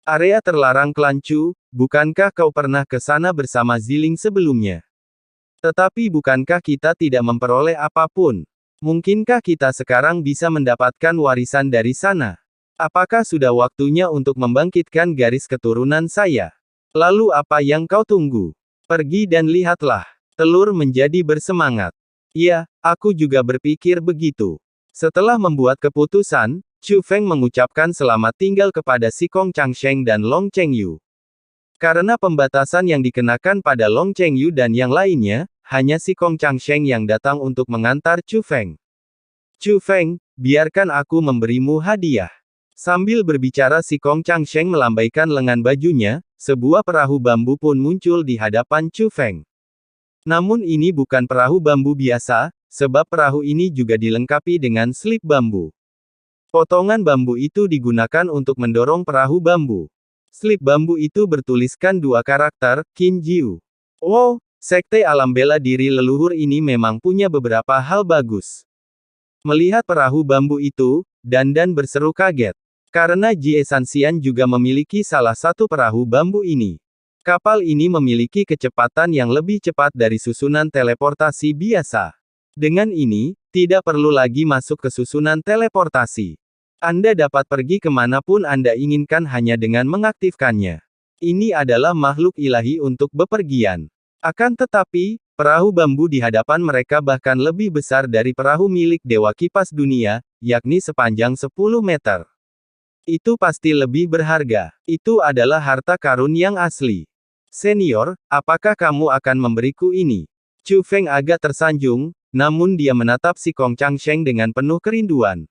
Area terlarang Klanchu, bukankah kau pernah ke sana bersama Ziling sebelumnya? Tetapi bukankah kita tidak memperoleh apapun? Mungkinkah kita sekarang bisa mendapatkan warisan dari sana? Apakah sudah waktunya untuk membangkitkan garis keturunan saya? Lalu apa yang kau tunggu? Pergi dan lihatlah. Telur menjadi bersemangat. Iya, aku juga berpikir begitu. Setelah membuat keputusan, Chu Feng mengucapkan selamat tinggal kepada Si Kong Changsheng dan Long Chengyu. Karena pembatasan yang dikenakan pada Long Chengyu dan yang lainnya, hanya Si Kong Changsheng yang datang untuk mengantar Chu Feng. Chu Feng, biarkan aku memberimu hadiah. Sambil berbicara Si Kong Changsheng melambaikan lengan bajunya, sebuah perahu bambu pun muncul di hadapan Chu Feng. Namun ini bukan perahu bambu biasa, sebab perahu ini juga dilengkapi dengan slip bambu. Potongan bambu itu digunakan untuk mendorong perahu bambu. Slip bambu itu bertuliskan dua karakter, Qin Jiu. Wow, sekte alam bela diri leluhur ini memang punya beberapa hal bagus. Melihat perahu bambu itu, Dandan berseru kaget. Karena Jie Sanxian juga memiliki salah satu perahu bambu ini. Kapal ini memiliki kecepatan yang lebih cepat dari susunan teleportasi biasa. Dengan ini, tidak perlu lagi masuk ke susunan teleportasi. Anda dapat pergi kemanapun Anda inginkan hanya dengan mengaktifkannya. Ini adalah makhluk ilahi untuk bepergian. Akan tetapi, perahu bambu di hadapan mereka bahkan lebih besar dari perahu milik Dewa Kipas Dunia, yakni sepanjang 10 meter. Itu pasti lebih berharga. Itu adalah harta karun yang asli. Senior, apakah kamu akan memberiku ini? Chu Feng agak tersanjung, namun dia menatap Si Kong Changsheng dengan penuh kerinduan.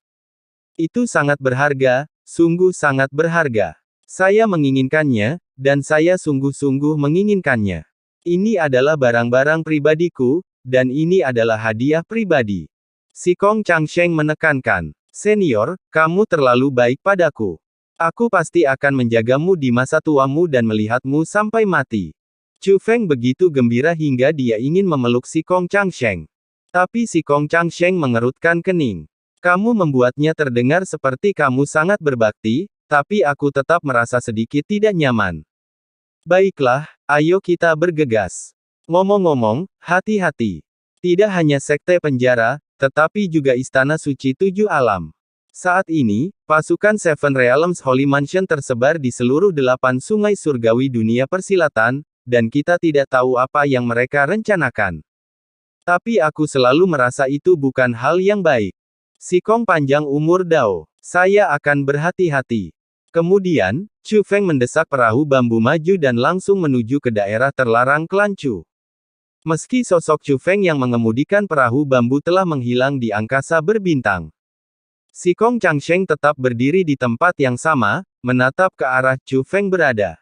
Itu sangat berharga, sungguh sangat berharga. Saya menginginkannya, dan saya sungguh-sungguh menginginkannya. Ini adalah barang-barang pribadiku, dan ini adalah hadiah pribadi. Si Kong Changsheng menekankan, Senior, kamu terlalu baik padaku. Aku pasti akan menjagamu di masa tuamu dan melihatmu sampai mati. Chu Feng begitu gembira hingga dia ingin memeluk Si Kong Changsheng. Tapi Si Kong Changsheng mengerutkan kening. Kamu membuatnya terdengar seperti kamu sangat berbakti, tapi aku tetap merasa sedikit tidak nyaman. Baiklah, ayo kita bergegas. Ngomong-ngomong, hati-hati. Tidak hanya sekte penjara, tetapi juga Istana Suci Tujuh Alam. Saat ini, pasukan Seven Realms Holy Mansion tersebar di seluruh 8 sungai surgawi dunia persilatan, dan kita tidak tahu apa yang mereka rencanakan. Tapi aku selalu merasa itu bukan hal yang baik. Si Kong panjang umur Dao. Saya akan berhati-hati. Kemudian, Chu Feng mendesak perahu bambu maju dan langsung menuju ke daerah terlarang Klanchu. Meski sosok Chu Feng yang mengemudikan perahu bambu telah menghilang di angkasa berbintang. Si Kong Changsheng tetap berdiri di tempat yang sama, menatap ke arah Chu Feng berada.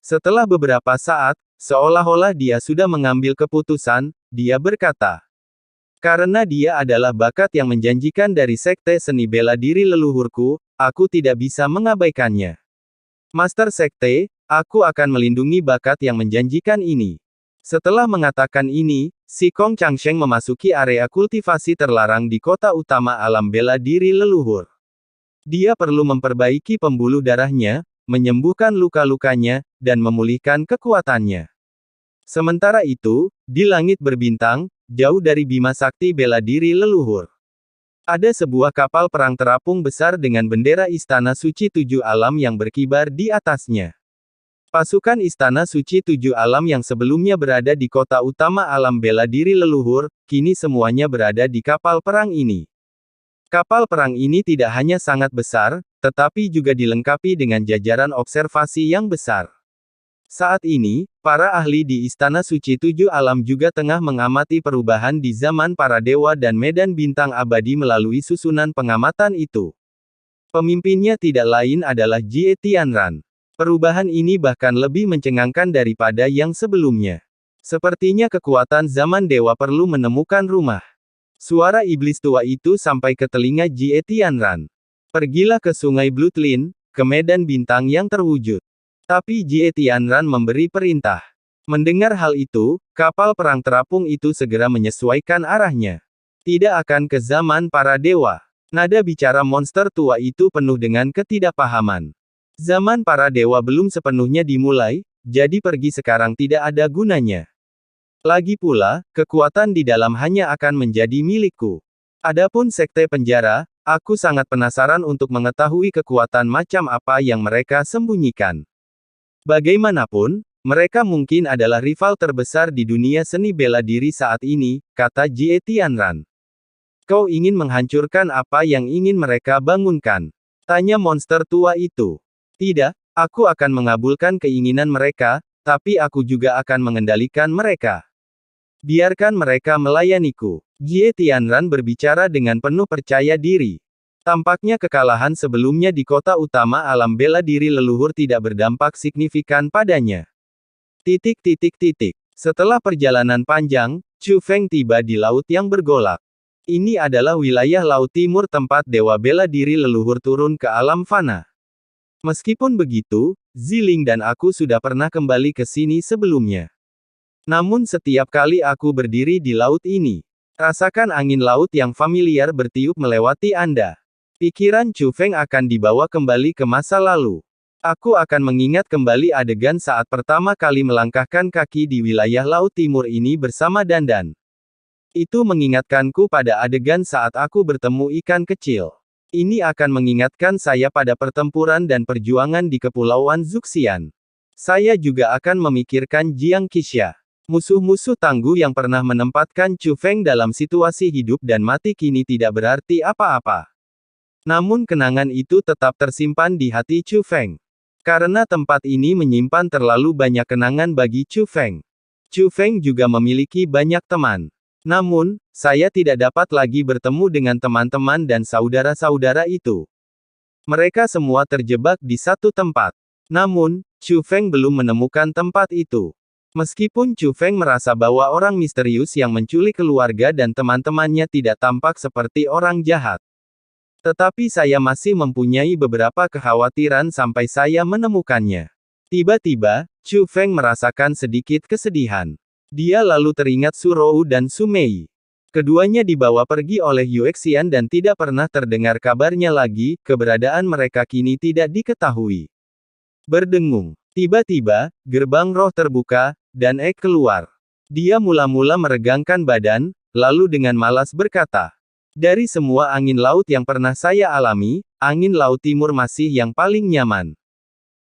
Setelah beberapa saat, seolah-olah dia sudah mengambil keputusan, dia berkata, karena dia adalah bakat yang menjanjikan dari sekte seni bela diri leluhurku, aku tidak bisa mengabaikannya. Master Sekte, aku akan melindungi bakat yang menjanjikan ini. Setelah mengatakan ini, Si Kong Changsheng memasuki area kultivasi terlarang di kota utama alam bela diri leluhur. Dia perlu memperbaiki pembuluh darahnya, menyembuhkan luka-lukanya, dan memulihkan kekuatannya. Sementara itu, di langit berbintang, jauh dari Bima Sakti bela diri leluhur, ada sebuah kapal perang terapung besar dengan bendera Istana Suci Tujuh Alam yang berkibar di atasnya. Pasukan Istana Suci Tujuh Alam yang sebelumnya berada di kota utama alam bela diri leluhur, kini semuanya berada di kapal perang ini. Kapal perang ini tidak hanya sangat besar, tetapi juga dilengkapi dengan jajaran observasi yang besar. Saat ini, para ahli di Istana Suci Tujuh Alam juga tengah mengamati perubahan di zaman para dewa dan medan bintang abadi melalui susunan pengamatan itu. Pemimpinnya tidak lain adalah Jie Tianran. Perubahan ini bahkan lebih mencengangkan daripada yang sebelumnya. Sepertinya kekuatan zaman dewa perlu menemukan rumah. Suara iblis tua itu sampai ke telinga Jie Tianran. Pergilah ke Sungai Bloodline, ke medan bintang yang terwujud. Tapi Jie Tianran memberi perintah. Mendengar hal itu, kapal perang terapung itu segera menyesuaikan arahnya. Tidak akan ke zaman para dewa. Nada bicara monster tua itu penuh dengan ketidakpahaman. Zaman para dewa belum sepenuhnya dimulai, jadi pergi sekarang tidak ada gunanya. Lagi pula, kekuatan di dalam hanya akan menjadi milikku. Adapun sekte penjara, aku sangat penasaran untuk mengetahui kekuatan macam apa yang mereka sembunyikan. Bagaimanapun, mereka mungkin adalah rival terbesar di dunia seni bela diri saat ini, kata Jie Tianran. Kau ingin menghancurkan apa yang ingin mereka bangunkan? Tanya monster tua itu. Tidak, aku akan mengabulkan keinginan mereka, tapi aku juga akan mengendalikan mereka. Biarkan mereka melayaniku. Jie Tianran berbicara dengan penuh percaya diri. Tampaknya kekalahan sebelumnya di kota utama alam bela diri leluhur tidak berdampak signifikan padanya. Setelah perjalanan panjang, Chu Feng tiba di laut yang bergolak. Ini adalah wilayah Laut Timur tempat dewa bela diri leluhur turun ke alam fana. Meskipun begitu, Ziling dan aku sudah pernah kembali ke sini sebelumnya. Namun setiap kali aku berdiri di laut ini, rasakan angin laut yang familiar bertiup melewati Anda. Pikiran Chu Feng akan dibawa kembali ke masa lalu. Aku akan mengingat kembali adegan saat pertama kali melangkahkan kaki di wilayah Laut Timur ini bersama Dandan. Itu mengingatkanku pada adegan saat aku bertemu ikan kecil. Ini akan mengingatkan saya pada pertempuran dan perjuangan di Kepulauan Zuxian. Saya juga akan memikirkan Jiang Qixia. Musuh-musuh tangguh yang pernah menempatkan Chu Feng dalam situasi hidup dan mati kini tidak berarti apa-apa. Namun kenangan itu tetap tersimpan di hati Chu Feng. Karena tempat ini menyimpan terlalu banyak kenangan bagi Chu Feng. Chu Feng juga memiliki banyak teman. Namun, saya tidak dapat lagi bertemu dengan teman-teman dan saudara-saudara itu. Mereka semua terjebak di satu tempat. Namun, Chu Feng belum menemukan tempat itu. Meskipun Chu Feng merasa bahwa orang misterius yang menculik keluarga dan teman-temannya tidak tampak seperti orang jahat. Tetapi saya masih mempunyai beberapa kekhawatiran sampai saya menemukannya. Tiba-tiba, Chu Feng merasakan sedikit kesedihan. Dia lalu teringat Su Rou dan Su Mei. Keduanya dibawa pergi oleh Yuexian dan tidak pernah terdengar kabarnya lagi, keberadaan mereka kini tidak diketahui. Berdengung. Tiba-tiba, gerbang roh terbuka, dan Ek keluar. Dia mula-mula meregangkan badan, lalu dengan malas berkata, dari semua angin laut yang pernah saya alami, angin laut timur masih yang paling nyaman.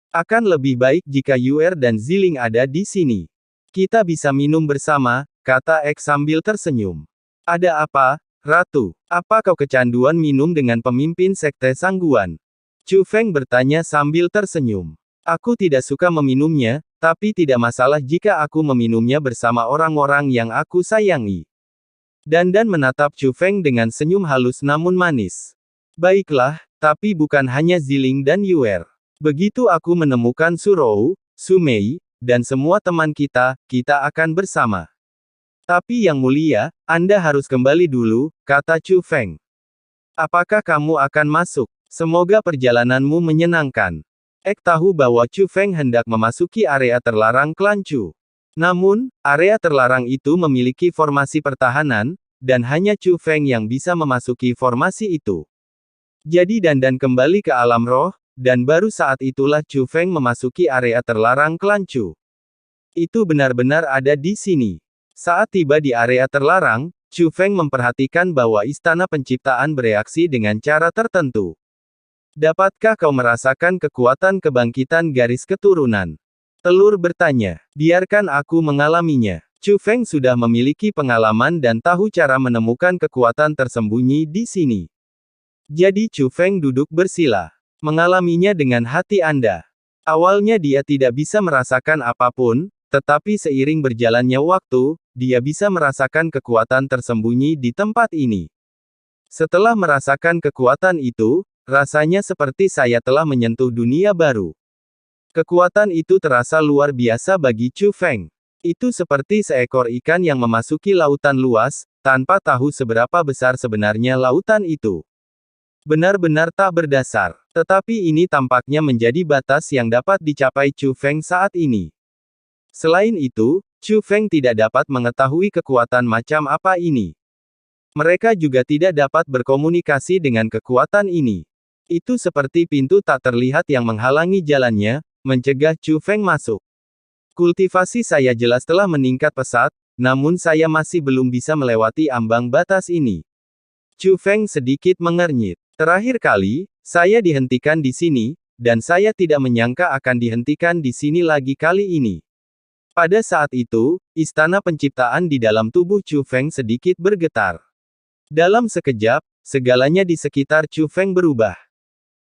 Akan lebih baik jika Yuer dan Ziling ada di sini. Kita bisa minum bersama, kata Ek sambil tersenyum. Ada apa, Ratu? Apa kau kecanduan minum dengan pemimpin sekte Sangguan? Chu Feng bertanya sambil tersenyum. Aku tidak suka meminumnya, tapi tidak masalah jika aku meminumnya bersama orang-orang yang aku sayangi. Dandan menatap Chu Feng dengan senyum halus namun manis. Baiklah, tapi bukan hanya Ziling dan Yuer. Begitu aku menemukan Su Rou, Su Mei, dan semua teman kita akan bersama. Tapi yang mulia, Anda harus kembali dulu, kata Chu Feng. Apakah kamu akan masuk? Semoga perjalananmu menyenangkan. Ek tahu bahwa Chu Feng hendak memasuki area terlarang klan Chu. Namun, area terlarang itu memiliki formasi pertahanan, dan hanya Chu Feng yang bisa memasuki formasi itu. Jadi Dandan kembali ke alam roh, dan baru saat itulah Chu Feng memasuki area terlarang klan Chu. Itu benar-benar ada di sini. Saat tiba di area terlarang, Chu Feng memperhatikan bahwa istana penciptaan bereaksi dengan cara tertentu. Dapatkah kau merasakan kekuatan kebangkitan garis keturunan? Telur bertanya. Biarkan aku mengalaminya. Chu Feng sudah memiliki pengalaman dan tahu cara menemukan kekuatan tersembunyi di sini. Jadi Chu Feng duduk bersila. Mengalaminya dengan hati Anda. Awalnya dia tidak bisa merasakan apapun, tetapi seiring berjalannya waktu, dia bisa merasakan kekuatan tersembunyi di tempat ini. Setelah merasakan kekuatan itu, rasanya seperti saya telah menyentuh dunia baru. Kekuatan itu terasa luar biasa bagi Chu Feng. Itu seperti seekor ikan yang memasuki lautan luas, tanpa tahu seberapa besar sebenarnya lautan itu. Benar-benar tak berdasar. Tetapi ini tampaknya menjadi batas yang dapat dicapai Chu Feng saat ini. Selain itu, Chu Feng tidak dapat mengetahui kekuatan macam apa ini. Mereka juga tidak dapat berkomunikasi dengan kekuatan ini. Itu seperti pintu tak terlihat yang menghalangi jalannya, mencegah Chu Feng masuk. Kultivasi saya jelas telah meningkat pesat, namun saya masih belum bisa melewati ambang batas ini. Chu Feng sedikit mengernyit. Terakhir kali, saya dihentikan di sini, dan saya tidak menyangka akan dihentikan di sini lagi kali ini. Pada saat itu, istana penciptaan di dalam tubuh Chu Feng sedikit bergetar. Dalam sekejap, segalanya di sekitar Chu Feng berubah.